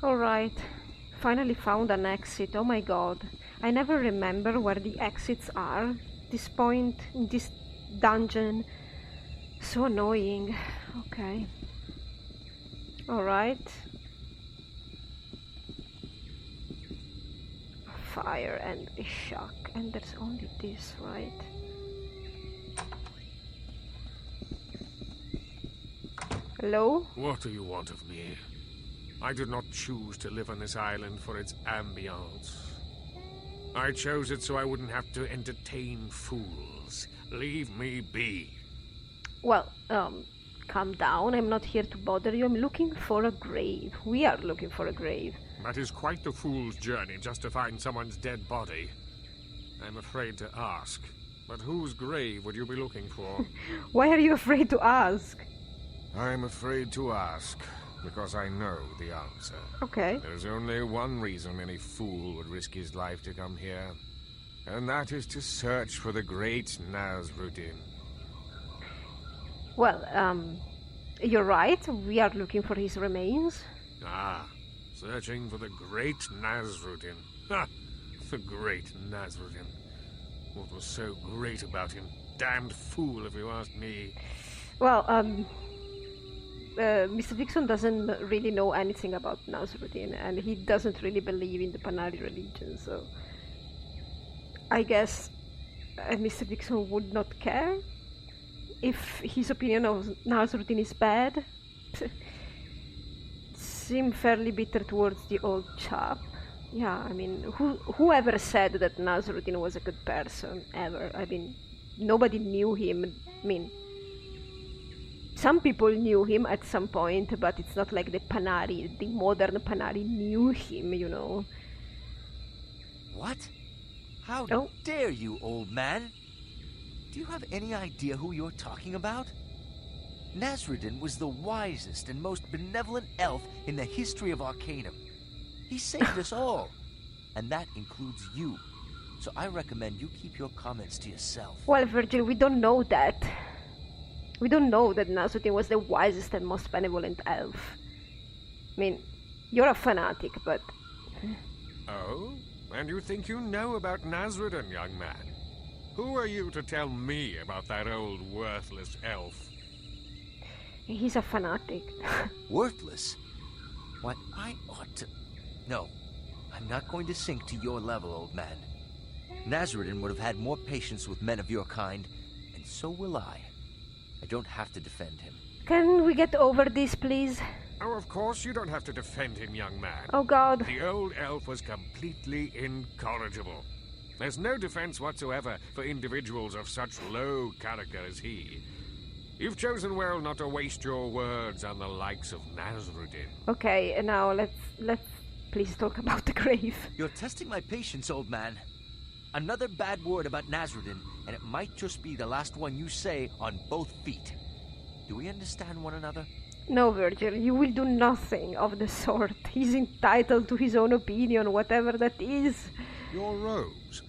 Alright. Finally found an exit. Oh my god. I never remember where the exits are. This point in this dungeon. So annoying. Okay. Alright. Fire and a shock. And there's only this, right? Hello? What do you want of me? I did not choose to live on this island for its ambience. I chose it so I wouldn't have to entertain fools. Leave me be. Well, calm down. I'm not here to bother you. I'm looking for a grave. We are looking for a grave. That is quite the fool's journey just to find someone's dead body. I'm afraid to ask, but whose grave would you be looking for? Why are you afraid to ask? I'm afraid to ask, because I know the answer. Okay. There's only one reason any fool would risk his life to come here, and that is to search for the great Nasrudin. Well, you're right. We are looking for his remains. Ah, searching for the great Nasrudin. Ha! The great Nasrudin. What was so great about him? Damned fool, if you ask me. Well, Mr. Dixon doesn't really know anything about Nasrudin, and he doesn't really believe in the Panari religion, so I guess Mr. Dixon would not care if his opinion of Nasrudin is bad. Seem fairly bitter towards the old chap. Yeah, I mean, whoever said that Nasrudin was a good person, ever? I mean, nobody knew him. I mean, some people knew him at some point, but it's not like the Panari, the modern Panari knew him, you know. What? How dare you, old man? Do you have any idea who you're talking about? Nasrudin was the wisest and most benevolent elf in the history of Arcanum. He saved us all, and that includes you. So I recommend you keep your comments to yourself. Well, Virgil, we don't know that. We don't know that Nasrudin was the wisest and most benevolent elf. I mean, you're a fanatic, but... Oh? And you think you know about Nasrudin, young man? Who are you to tell me about that old worthless elf? He's a fanatic. Worthless? Why, I ought to... No, I'm not going to sink to your level, old man. Nasrudin would have had more patience with men of your kind, and so will I. I don't have to defend him. Can we get over this, please? Oh, of course you don't have to defend him, young man. Oh, God. The old elf was completely incorrigible. There's no defense whatsoever for individuals of such low character as he. You've chosen well not to waste your words on the likes of Nasrudin. Okay, now let's please talk about the grave. You're testing my patience, old man. Another bad word about Nasrudin, and it might just be the last one you say on both feet. Do we understand one another? No, Virgil, you will do nothing of the sort. He's entitled to his own opinion, whatever that is. Your robes?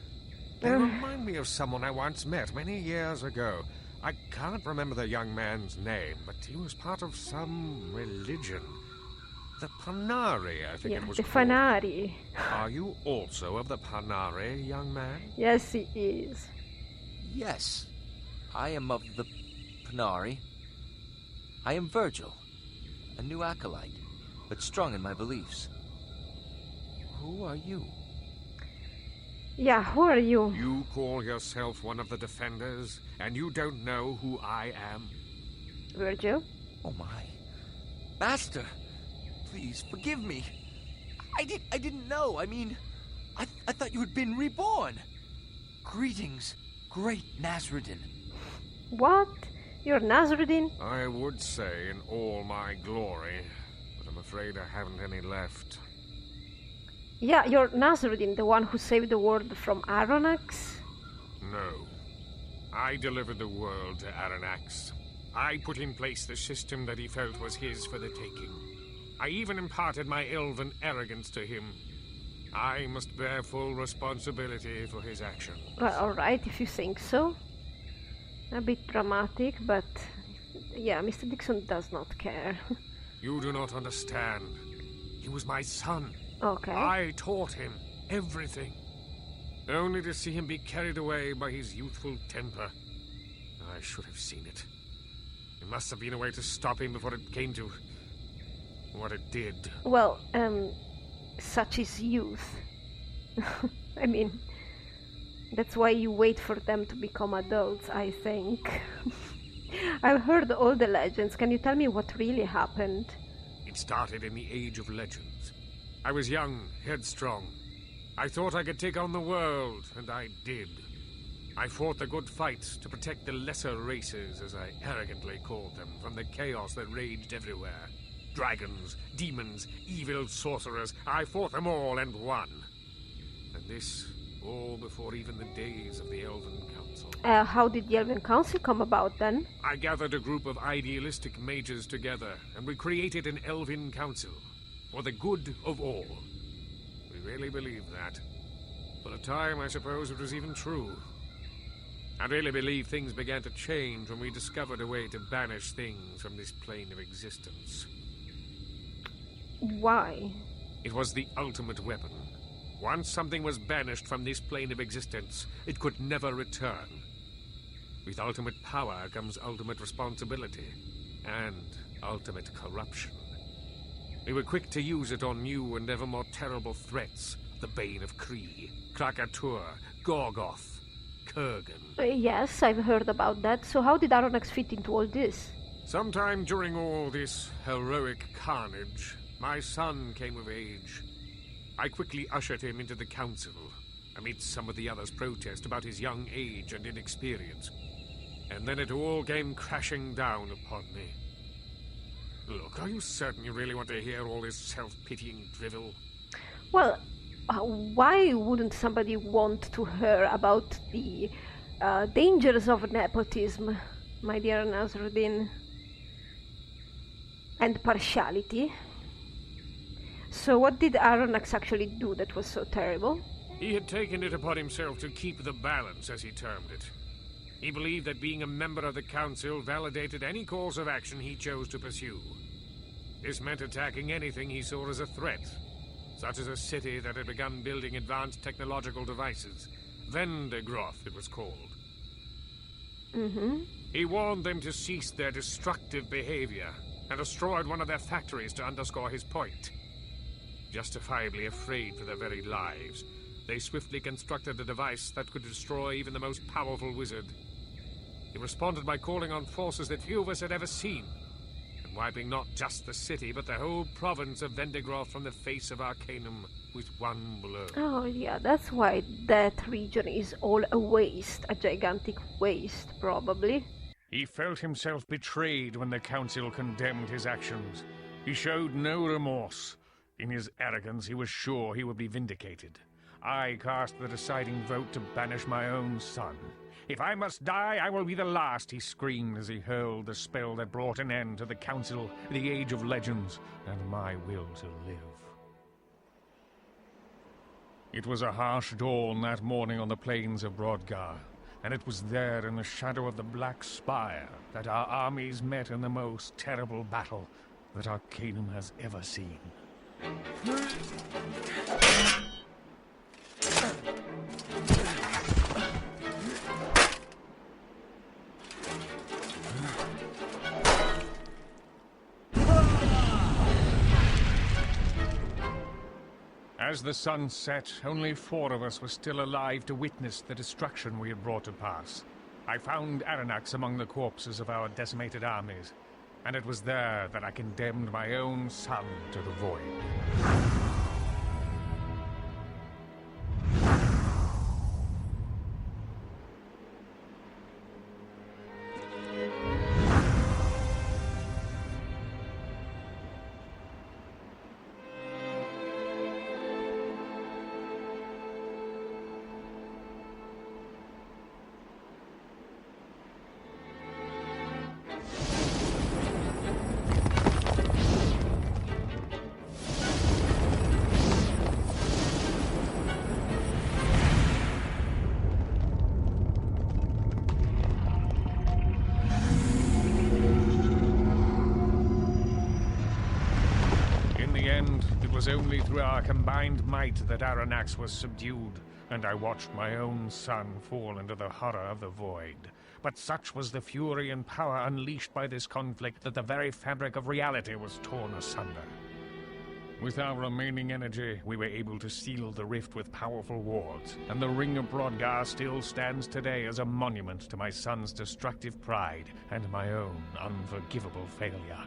They remind me of someone I once met many years ago. I can't remember the young man's name, but he was part of some religion. The Panari, I think it was the called. Panari. Are you also of the Panari, young man? Yes, he is. Yes, I am of the Panari. I am Virgil, a new acolyte, but strong in my beliefs. Who are you? Yeah, who are you? You call yourself one of the defenders, and you don't know who I am? Virgil? Oh my. Master, please forgive me. I didn't know. I mean, I thought you had been reborn. Greetings, great Nasrudin. What? You're Nasrudin? I would say in all my glory, but I'm afraid I haven't any left. Yeah, you're Nasrudin, the one who saved the world from Aronnax? No. I delivered the world to Aranax. I put in place the system that he felt was his for the taking. I even imparted my elven arrogance to him. I must bear full responsibility for his actions. Well, alright, if you think so. A bit dramatic, but... yeah, Mr. Dixon does not care. You do not understand. He was my son. Okay. I taught him everything. Only to see him be carried away by his youthful temper. I should have seen it. There must have been a way to stop him before it came to what it did. Well, such is youth. I mean, that's why you wait for them to become adults, I think. I've heard all the legends. Can you tell me what really happened? It started in the Age of Legends. I was young, headstrong. I thought I could take on the world, and I did. I fought the good fight to protect the lesser races, as I arrogantly called them, from the chaos that raged everywhere. Dragons, demons, evil sorcerers, I fought them all and won. And this, all before even the days of the Elven Council. How did the Elven Council come about, then? I gathered a group of idealistic mages together, and we created an Elven Council, for the good of all. We really believed that. For a time, I suppose it was even true. I really believe things began to change when we discovered a way to banish things from this plane of existence. Why? It was the ultimate weapon. Once something was banished from this plane of existence, it could never return. With ultimate power comes ultimate responsibility, and ultimate corruption. We were quick to use it on new and ever more terrible threats. The Bane of Kree, Krakatur, Gorgoth, Kurgan. Yes, I've heard about that. So how did Aronnax fit into all this? Sometime during all this heroic carnage, my son came of age. I quickly ushered him into the council, amidst some of the others' protest about his young age and inexperience. And then it all came crashing down upon me. Look, are you certain you really want to hear all this self-pitying drivel? Well, why wouldn't somebody want to hear about the dangers of nepotism, my dear Nasrudin? And partiality? So what did Aronnax actually do that was so terrible? He had taken it upon himself to keep the balance, as he termed it. He believed that being a member of the Council validated any course of action he chose to pursue. This meant attacking anything he saw as a threat, such as a city that had begun building advanced technological devices. Vendegroth, it was called. He warned them to cease their destructive behavior, and destroyed one of their factories to underscore his point. Justifiably afraid for their very lives, they swiftly constructed a device that could destroy even the most powerful wizard. He responded by calling on forces that few of us had ever seen, and wiping not just the city, but the whole province of Vendegroth from the face of Arcanum with one blow. Oh yeah, that's why that region is all a waste, a gigantic waste, probably. He felt himself betrayed when the Council condemned his actions. He showed no remorse. In his arrogance, he was sure he would be vindicated. I cast the deciding vote to banish my own son. If I must die, I will be the last, he screamed as he hurled the spell that brought an end to the Council, the Age of Legends, and my will to live. It was a harsh dawn that morning on the plains of Brodgar, and it was there in the shadow of the Black Spire that our armies met in the most terrible battle that Arcanum has ever seen. As the sun set, only 4 of us were still alive to witness the destruction we had brought to pass. I found Aronnax among the corpses of our decimated armies, and it was there that I condemned my own son to the void. was only through our combined might that Aranax was subdued, and I watched my own son fall into the horror of the void. But such was the fury and power unleashed by this conflict that the very fabric of reality was torn asunder. With our remaining energy, we were able to seal the rift with powerful wards, and the Ring of Brodgar still stands today as a monument to my son's destructive pride and my own unforgivable failure.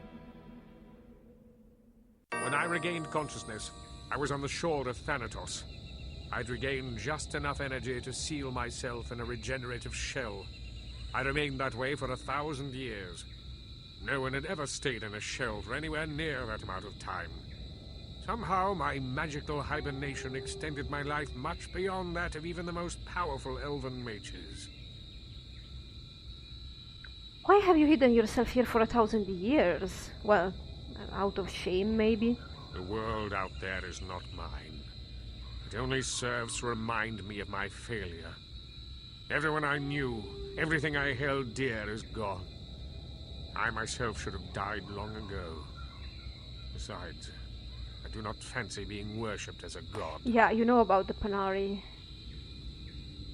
When I regained consciousness, I was on the shore of Thanatos. I'd regained just enough energy to seal myself in a regenerative shell. I remained that way for 1,000 years. No one had ever stayed in a shell for anywhere near that amount of time. Somehow, my magical hibernation extended my life much beyond that of even the most powerful elven mages. Why have you hidden yourself here for 1,000 years? Well, out of shame, maybe? The world out there is not mine. It only serves to remind me of my failure. Everyone I knew, everything I held dear is gone. I myself should have died long ago. Besides, I do not fancy being worshipped as a god. Yeah, you know about the Panari.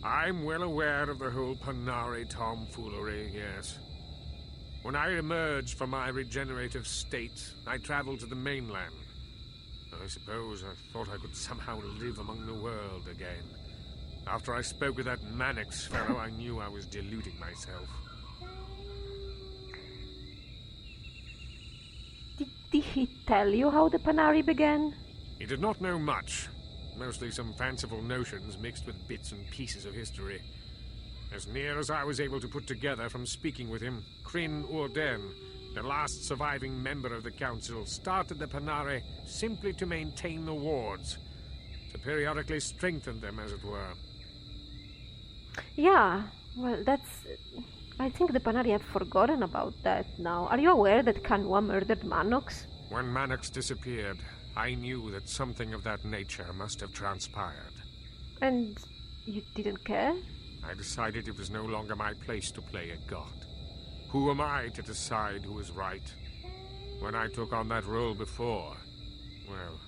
I'm well aware of the whole Panari tomfoolery, yes. When I emerged from my regenerative state, I traveled to the mainland. I suppose I thought I could somehow live among the world again. After I spoke with that Mannix fellow, I knew I was deluding myself. Did he tell you how the Panari began? He did not know much. Mostly some fanciful notions mixed with bits and pieces of history. As near as I was able to put together from speaking with him, Kryn Urden, the last surviving member of the council, started the Panari simply to maintain the wards, to periodically strengthen them, as it were. Yeah, well, I think the Panari have forgotten about that now. Are you aware that Kanwa murdered Manox? When Manox disappeared, I knew that something of that nature must have transpired. And you didn't care? I decided it was no longer my place to play a god. Who am I to decide who is right? When I took on that role before, well,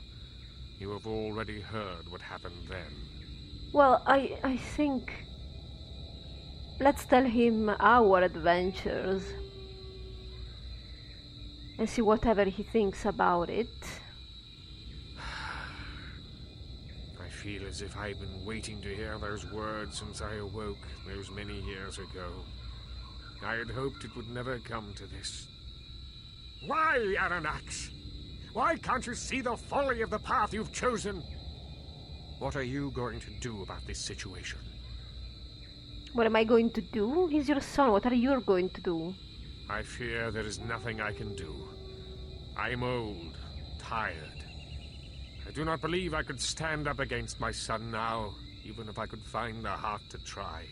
you have already heard what happened then. Well, I think... Let's tell him our adventures. And see whatever he thinks about it. I feel as if I've been waiting to hear those words since I awoke those many years ago. I had hoped it would never come to this. Why, Aranax? Why can't you see the folly of the path you've chosen? What are you going to do about this situation? What am I going to do? He's your son. What are you going to do? I fear there is nothing I can do. I am old, tired. I do not believe I could stand up against my son now, even if I could find the heart to try.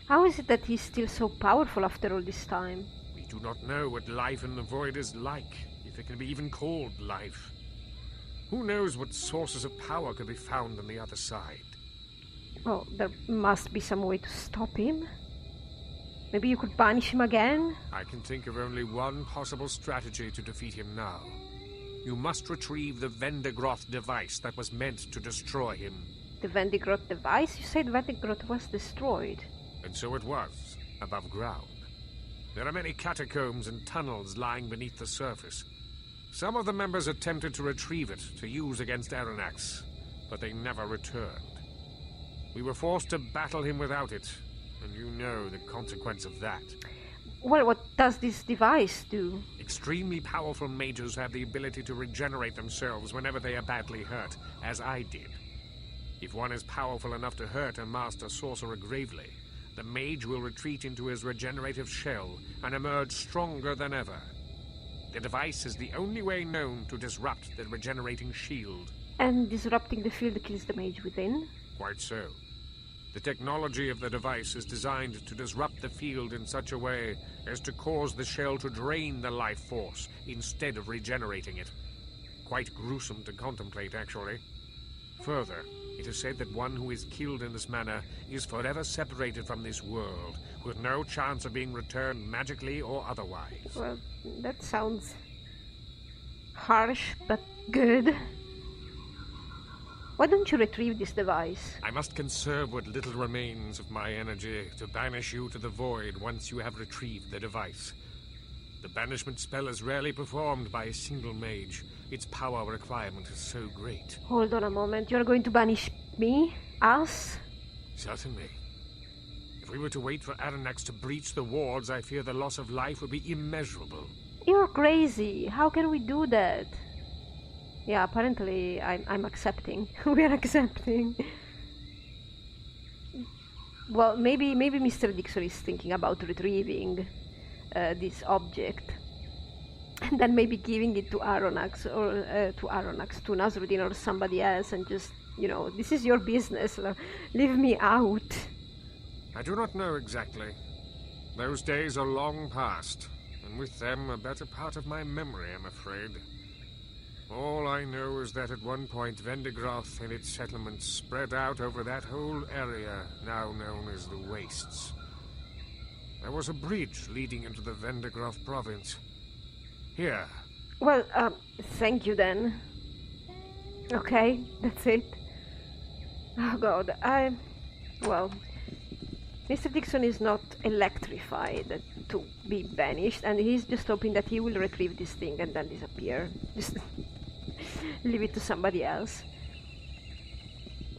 How is it that he's still so powerful after all this time? We do not know what life in the void is like, if it can be even called life. Who knows what sources of power could be found on the other side? Oh, there must be some way to stop him. Maybe you could punish him again? I can think of only one possible strategy to defeat him now. You must retrieve the Vendigroth device that was meant to destroy him. The Vendigroth device? You said Vendigroth was destroyed. And so it was, above ground. There are many catacombs and tunnels lying beneath the surface. Some of the members attempted to retrieve it to use against Aranax, but they never returned. We were forced to battle him without it, and you know the consequence of that. Well, what does this device do? Extremely powerful mages have the ability to regenerate themselves whenever they are badly hurt, as I did. If one is powerful enough to hurt a master sorcerer gravely, the mage will retreat into his regenerative shell and emerge stronger than ever. The device is the only way known to disrupt the regenerating shield. And disrupting the field kills the mage within? Quite so. The technology of the device is designed to disrupt the field in such a way as to cause the shell to drain the life force instead of regenerating it. Quite gruesome to contemplate, actually. Further, it is said that one who is killed in this manner is forever separated from this world, with no chance of being returned magically or otherwise. Well, that sounds harsh, but good. Why don't you retrieve this device? I must conserve what little remains of my energy to banish you to the void once you have retrieved the device. The banishment spell is rarely performed by a single mage. Its power requirement is so great. Hold on a moment. You're going to banish me? Us? Certainly. If we were to wait for Aranax to breach the wards, I fear the loss of life would be immeasurable. You're crazy. How can we do that? Yeah, apparently I'm accepting. We are accepting. Well, maybe Mr. Dixon is thinking about retrieving this object, and then maybe giving it to Aranax or to Nasrudin or somebody else, and just, you know, this is your business. Leave me out. I do not know exactly. Those days are long past, and with them a better part of my memory, I'm afraid. All I know is that at one point Vendigroth and its settlements spread out over that whole area now known as the Wastes. There was a bridge leading into the Vendigroth province. Here. Well, thank you then. Okay, that's it. Oh god, well, Mr. Dixon is not electrified to be banished, and he's just hoping that he will retrieve this thing and then disappear. Just leave it to somebody else.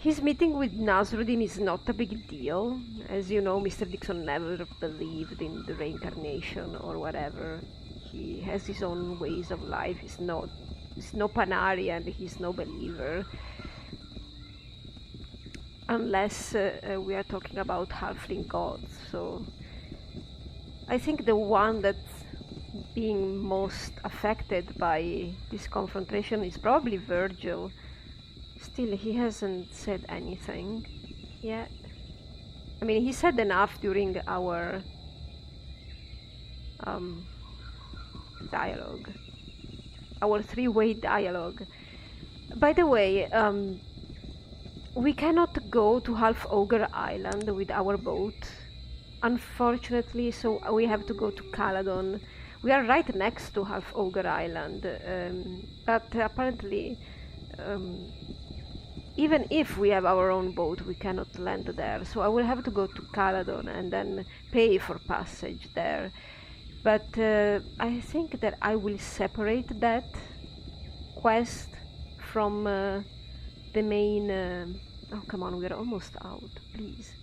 His meeting with Nasrudin is not a big deal. As you know, Mr. Dixon never believed in the reincarnation or whatever. He has his own ways of life. He's no Panari, and he's no believer. Unless we are talking about Halfling gods. So I think the one that's being most affected by this confrontation is probably Virgil. Still, he hasn't said anything yet. I mean, he said enough during our dialogue, our three-way dialogue. By the way, we cannot go to Half Ogre Island with our boat, unfortunately, so we have to go to Caladon. We are right next to Half Ogre Island, but apparently, even if we have our own boat, we cannot land there. So I will have to go to Caladon and then pay for passage there. But I think that I will separate that quest from the main... oh, come on, we're almost out, please.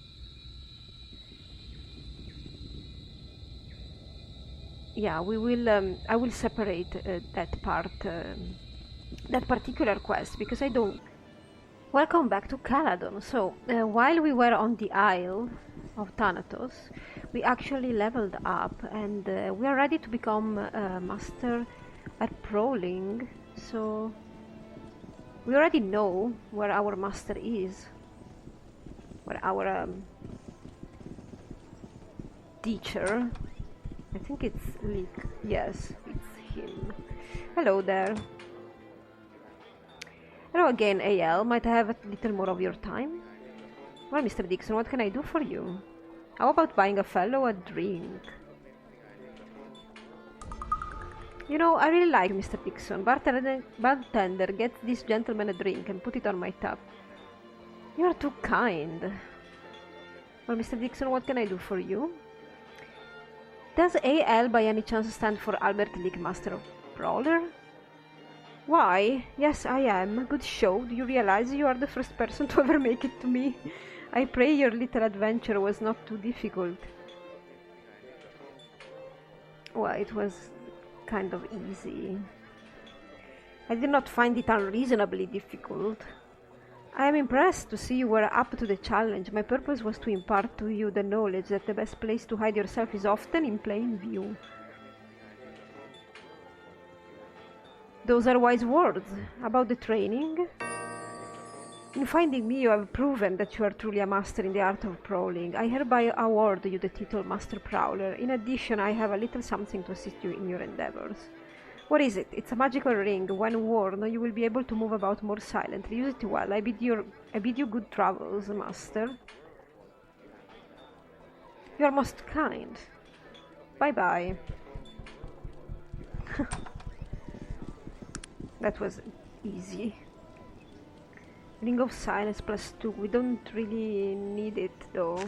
Yeah, we will. I will separate that part, that particular quest, because I don't. Welcome back to Caladon. So, while we were on the Isle of Thanatos, we actually leveled up, and we are ready to become master at prowling. So, we already know where our master is, where our teacher. I think it's Leek. Yes, it's him. Hello there. Hello again, AL. Might I have a little more of your time? Well, Mr. Dixon, what can I do for you? How about buying a fellow a drink? You know, I really like Mr. Dixon. Bartender, get this gentleman a drink and put it on my tab. You are too kind. Well, Mr. Dixon, what can I do for you? Does AL by any chance stand for Albert Leek, Master of Prowler? Why? Yes, I am. Good show. Do you realize you are the first person to ever make it to me? I pray your little adventure was not too difficult. Well, it was kind of easy. I did not find it unreasonably difficult. I am impressed to see you were up to the challenge. My purpose was to impart to you the knowledge that the best place to hide yourself is often in plain view. Those are wise words. About the training? In finding me, you have proven that you are truly a master in the art of prowling. I hereby award you the title Master Prowler. In addition, I have a little something to assist you in your endeavors. What is it? It's a magical ring. When worn, you will be able to move about more silently. Use it well. I bid you good travels, master. You are most kind. Bye-bye. That was easy. Ring of Silence +2. We don't really need it though.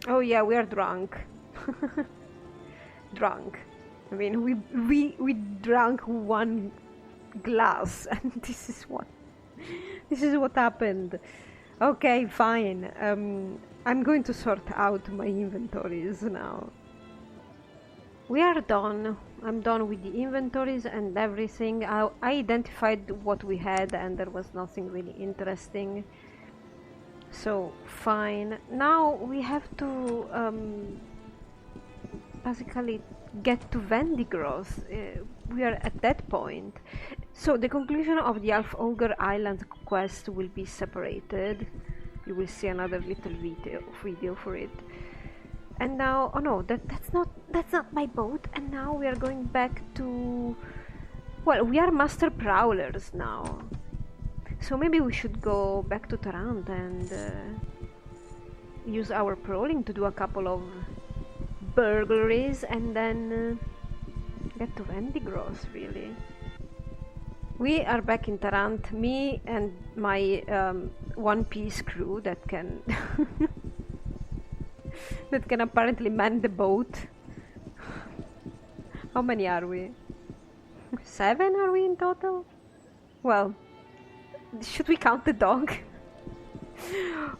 Oh yeah, we are drunk. Drunk. I mean, we drank one glass, and this is what happened. Okay, fine. I'm going to sort out my inventories now. We are done. I'm done with the inventories and everything. I identified what we had, and there was nothing really interesting. So fine. Now we have to basically get to Vendigroth. We are at that point. So the conclusion of the Half Ogre Island quest will be separated. You will see another little video for it. And now, oh no, that's not my boat. And now we are going back to, well, we are master prowlers now. So maybe we should go back to Tarant and use our prowling to do a couple of burglaries and then get to Vendigroth, really. We are back in Tarant, me and my one-piece crew that can that can apparently man the boat. How many are we? 7 are we in total? Well, should we count the dog?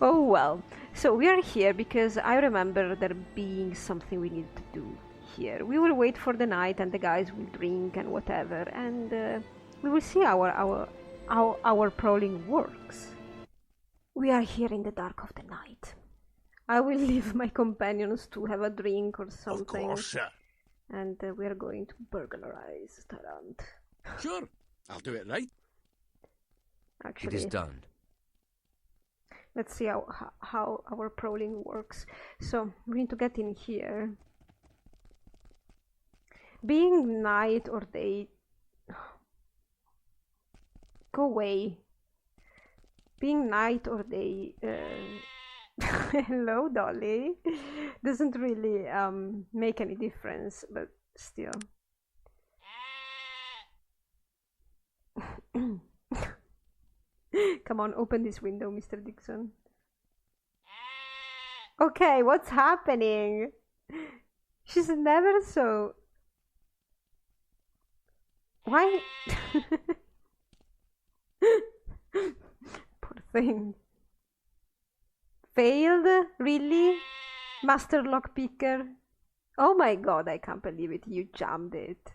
Oh well. So we are here because I remember there being something we need to do here. We will wait for the night and the guys will drink and whatever, and we will see how our prowling works. We are here in the dark of the night. I will leave my companions to have a drink or something. Of course, sir. And we are going to burglarize Tarant. Sure, I'll do it right. Actually, it is done. Let's see how our prowling works. So we need to get in here. Being night or day. Go away. Being night or day. Hello, Dolly. Doesn't really make any difference, but still. Come on, open this window, Mr.Dixon. Okay, what's happening? She's never so... Why? Poor thing. Failed? Really? Master lockpicker? Oh my god, I can't believe it. You jammed it.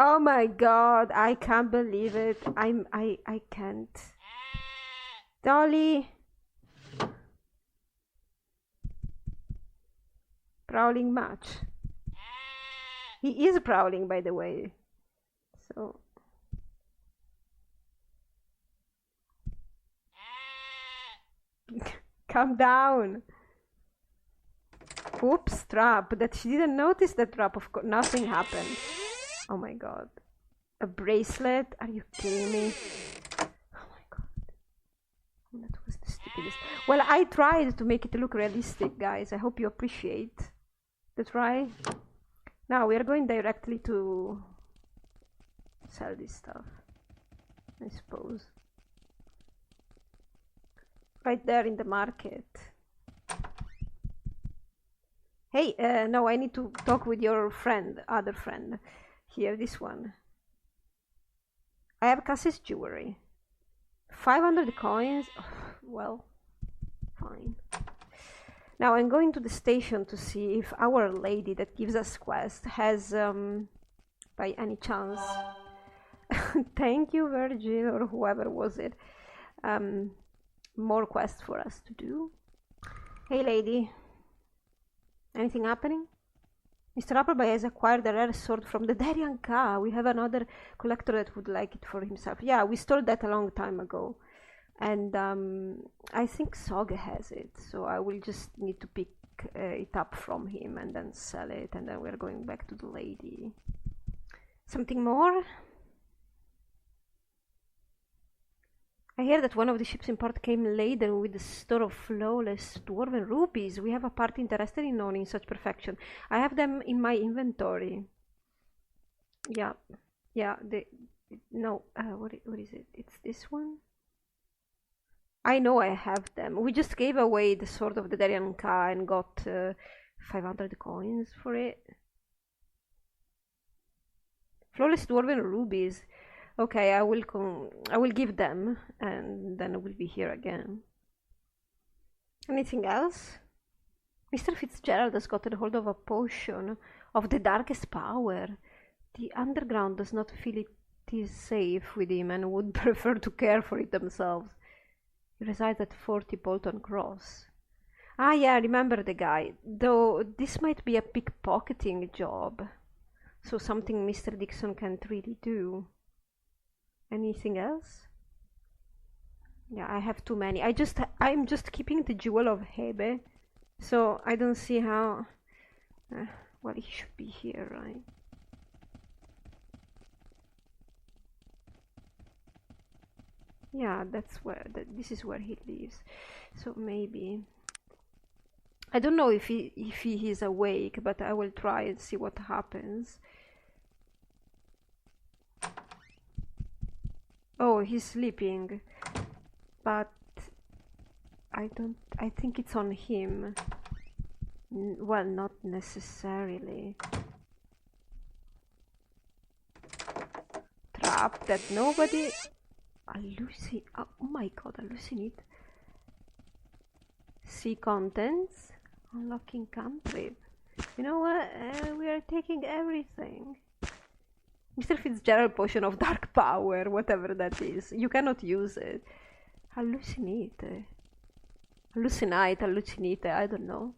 Oh my god, I can't believe it. I can't. Dolly. Prowling match. He is prowling, by the way. So. Calm down. Oops, trap. That she didn't notice that trap. Of course, nothing happened. Oh my god. A bracelet? Are you kidding me? Oh my god. That was the stupidest. Well, I tried to make it look realistic, guys. I hope you appreciate the try. Now we are going directly to sell this stuff, I suppose. Right there in the market. Hey, no, I need to talk with your friend, other friend. Here, this one. I have Cassie's jewelry. 500 coins. Oh, well, fine. Now I'm going to the station to see if our lady that gives us quest has, by any chance, thank you, Virgil, or whoever was it, more quests for us to do. Hey, lady. Anything happening? Mr. Appleby has acquired a rare sword from the Darien Ka. We have another collector that would like it for himself. Yeah, we stole that a long time ago. And I think Sog has it. So I will just need to pick it up from him and then sell it. And then we're going back to the lady. Something more? I hear that one of the ships in port came laden with a store of flawless dwarven rubies. We have a party interested in owning such perfection. I have them in my inventory. Yeah, yeah. No. What is it? It's this one. I know I have them. We just gave away the sword of the Darien Ka and got 500 coins for it. Flawless dwarven rubies. Okay, I will give them, and then I will be here again. Anything else? Mr. Fitzgerald has gotten hold of a potion of the darkest power. The underground does not feel it is safe with him and would prefer to care for it themselves. He resides at 40 Bolton Cross. Ah yeah, I remember the guy. Though this might be a pickpocketing job. So something Mr. Dixon can't really do. Anything else? Yeah, I have too many. I'm just keeping the jewel of Hebe. So I don't see how... well, he should be here, right? Yeah, that's where... this is where he lives. So maybe... I don't know if he is awake, but I will try and see what happens. Oh, he's sleeping, but I think it's on him. Well, not necessarily. Trap that nobody... Oh my god, hallucinate. See contents. Unlocking cantrip. You know what? We are taking everything. Mr. Fitzgerald potion of dark power, whatever that is. You cannot use it. Hallucinate. Hallucinate, I don't know.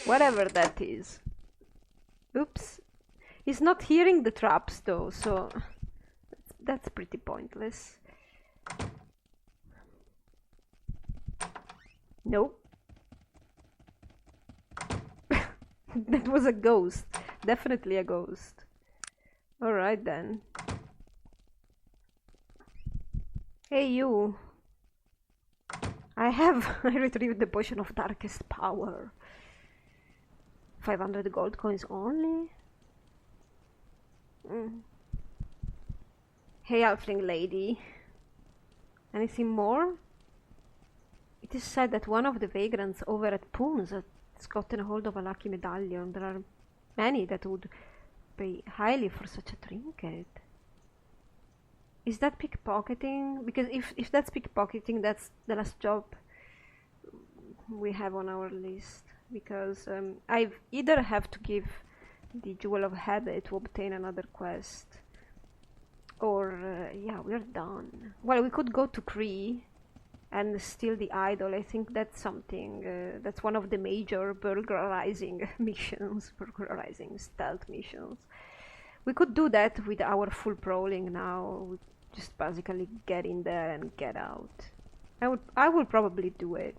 Whatever that is. Oops. He's not hearing the traps though, so that's pretty pointless. Nope. That was a ghost. Definitely a ghost. Alright then. Hey you. I retrieved the potion of darkest power. 500 gold coins only? Hey Halfling lady. Anything more? It is said that one of the vagrants over at Poon's has gotten hold of a lucky medallion. There are many that would pay highly for such a trinket. Is that pickpocketing? Because if that's pickpocketing, that's the last job we have on our list. Because I either have to give the Jewel of Habit to obtain another quest, or yeah, we're done. Well, we could go to Cree and steal the idol. I think that's something, that's one of the major burglarizing missions, burglarizing stealth missions. We could do that with our full prowling now. We just basically get in there and get out. I would probably do it.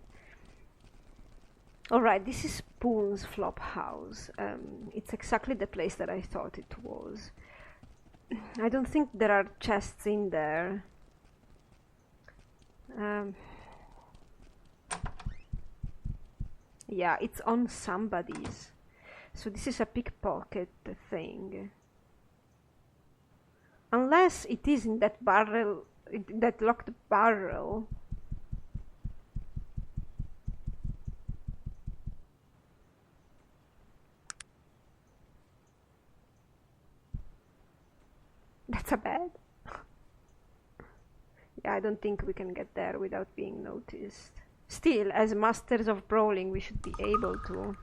Alright, this is Poon's flop house. It's exactly the place that I thought it was. I don't think there are chests in there. Yeah, it's on somebody's. So this is a pickpocket thing. Unless it is in that barrel, that locked barrel. That's a bed? Yeah, I don't think we can get there without being noticed. Still, as masters of brawling, we should be able to.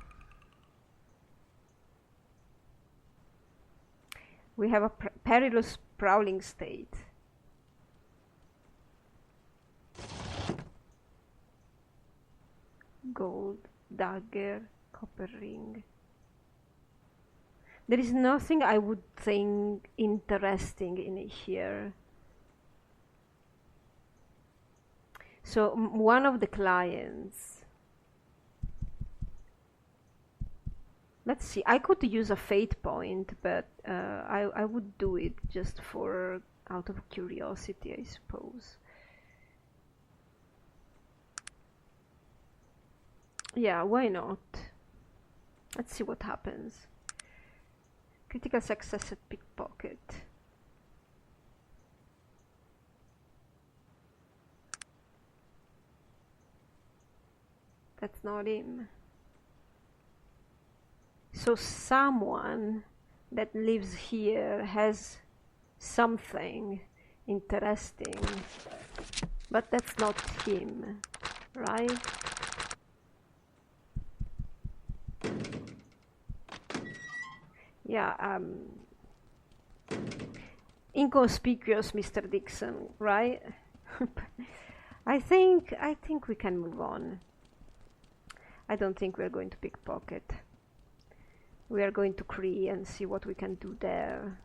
We have a perilous prowling state. Gold, dagger, copper ring. There is nothing I would think interesting in here. So one of the clients. Let's see. I could use a fate point, but I would do it just for out of curiosity, I suppose. Yeah, why not? Let's see what happens. Critical success at pickpocket. That's not him. So someone that lives here has something interesting, but that's not him, right? Yeah, inconspicuous Mr. Dixon, right? I think we can move on. I don't think we're going to pickpocket. We are going to Cree and see what we can do there.